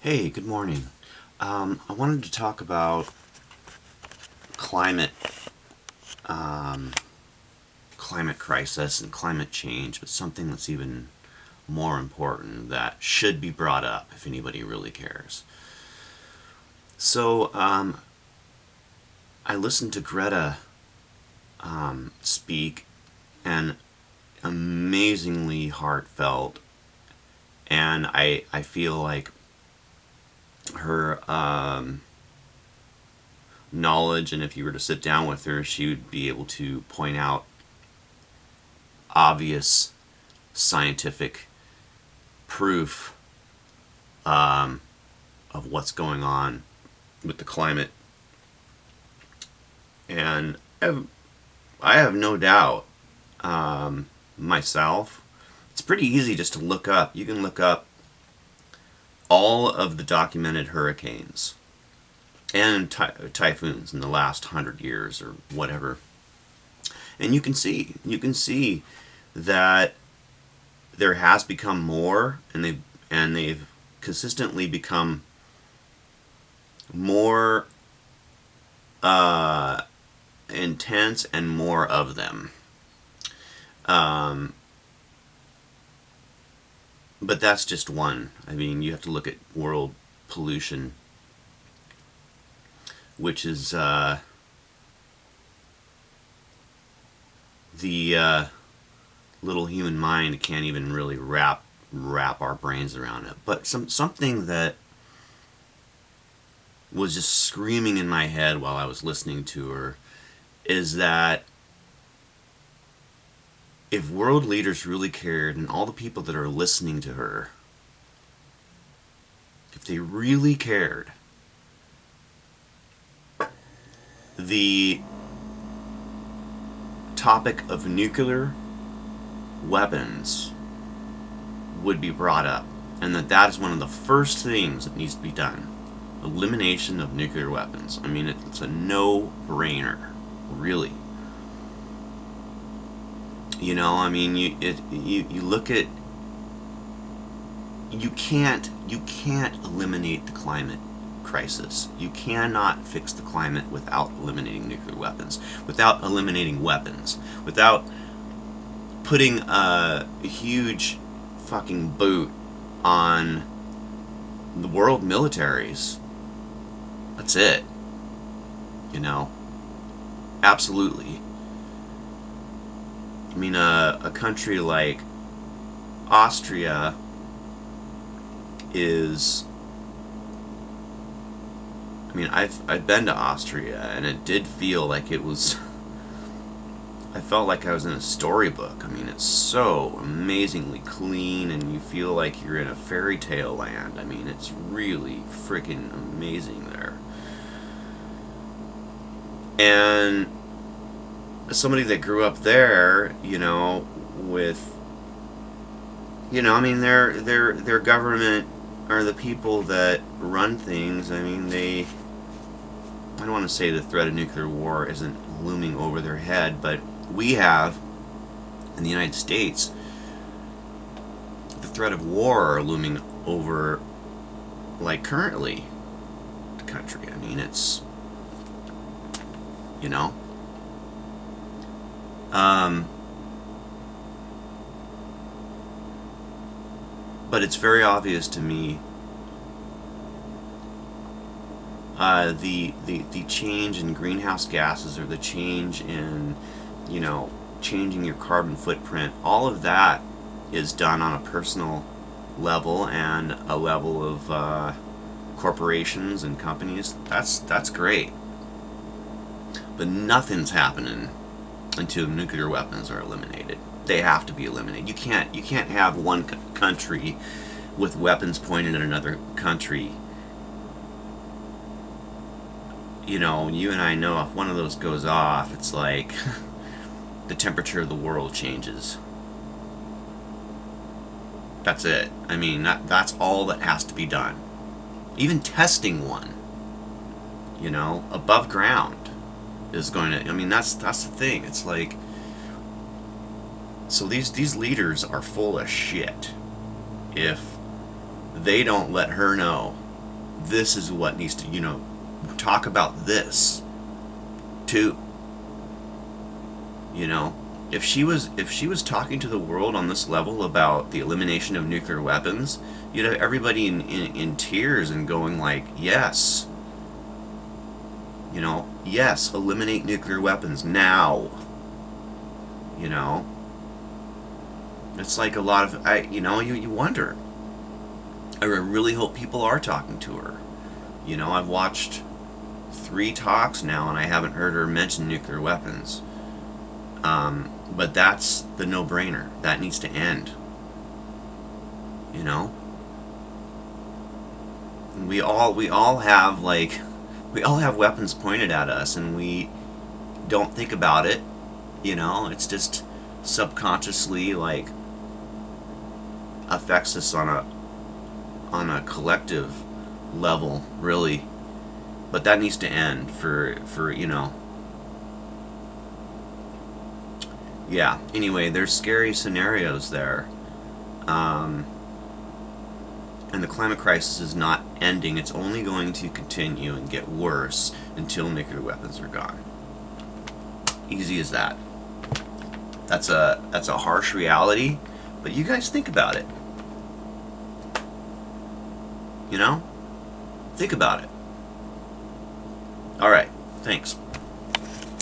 Hey, good morning. I wanted to talk about climate, um, climate crisis and climate change, but something that's even more important that should be brought up if anybody really cares. So, I listened to Greta speak, and amazingly heartfelt, and I feel like her knowledge, and if you were to sit down with her, she would be able to point out obvious scientific proof of what's going on with the climate. And I have no doubt, myself, it's pretty easy just to look up. You can look up all of the documented hurricanes and typhoons in the last 100 years or whatever. And you can see that there has become more, and they've consistently become more uh, intense and more of them. Um, but that's just one. I mean, you have to look at world pollution, which is the little human mind can't even really wrap our brains around it. But something that was just screaming in my head while I was listening to her is that if world leaders really cared, and all the people that are listening to her, if they really cared, the topic of nuclear weapons would be brought up, and that is one of the first things that needs to be done. Elimination of nuclear weapons. I mean, it's a no-brainer, really. I mean, you look at, you can't eliminate the climate crisis. You cannot fix the climate without eliminating nuclear weapons, without eliminating weapons, without putting a huge fucking boot on the world militaries. That's it. You know, absolutely. I mean, a country like Austria is. I mean, I've been to Austria, and it did feel like it was. I felt like I was in a storybook. I mean, it's so amazingly clean, and you feel like you're in a fairy tale land. I mean, it's really freaking amazing there. And somebody that grew up there, with, I mean, their government are the people that run things. I mean, I don't want to say the threat of nuclear war isn't looming over their head, but we have, in the United States, the threat of war looming over, like, currently, the country. I mean, it's, you know, um, but it's very obvious to me, the change in greenhouse gases, or the change in, changing your carbon footprint. All of that is done on a personal level and a level of corporations and companies. That's great, but nothing's happening until nuclear weapons are eliminated. They have to be eliminated. You can't have one country with weapons pointed at another country. You and I know if one of those goes off, it's like the temperature of the world changes. That's it. I mean, that's all that has to be done. Even testing one, above ground is going to. I mean, that's the thing. It's like, so these leaders are full of shit if they don't let her know. this is what needs to, talk about this too. You know, if she was talking to the world on this level about the elimination of nuclear weapons, you'd have everybody in tears and going like, yes, yes, eliminate nuclear weapons now. You know, it's like a lot of you wonder. I really hope people are talking to her. I've watched 3 talks now, and I haven't heard her mention nuclear weapons. But that's the no-brainer. That needs to end. You know, we all have weapons pointed at us, and we don't think about it. It's just subconsciously like affects us on a collective level, really. But that needs to end for yeah. Anyway, there's scary scenarios there. And the climate crisis is not ending. It's only going to continue and get worse until nuclear weapons are gone. Easy as that. That's a harsh reality, but you guys think about it. Think about it. All right. Thanks.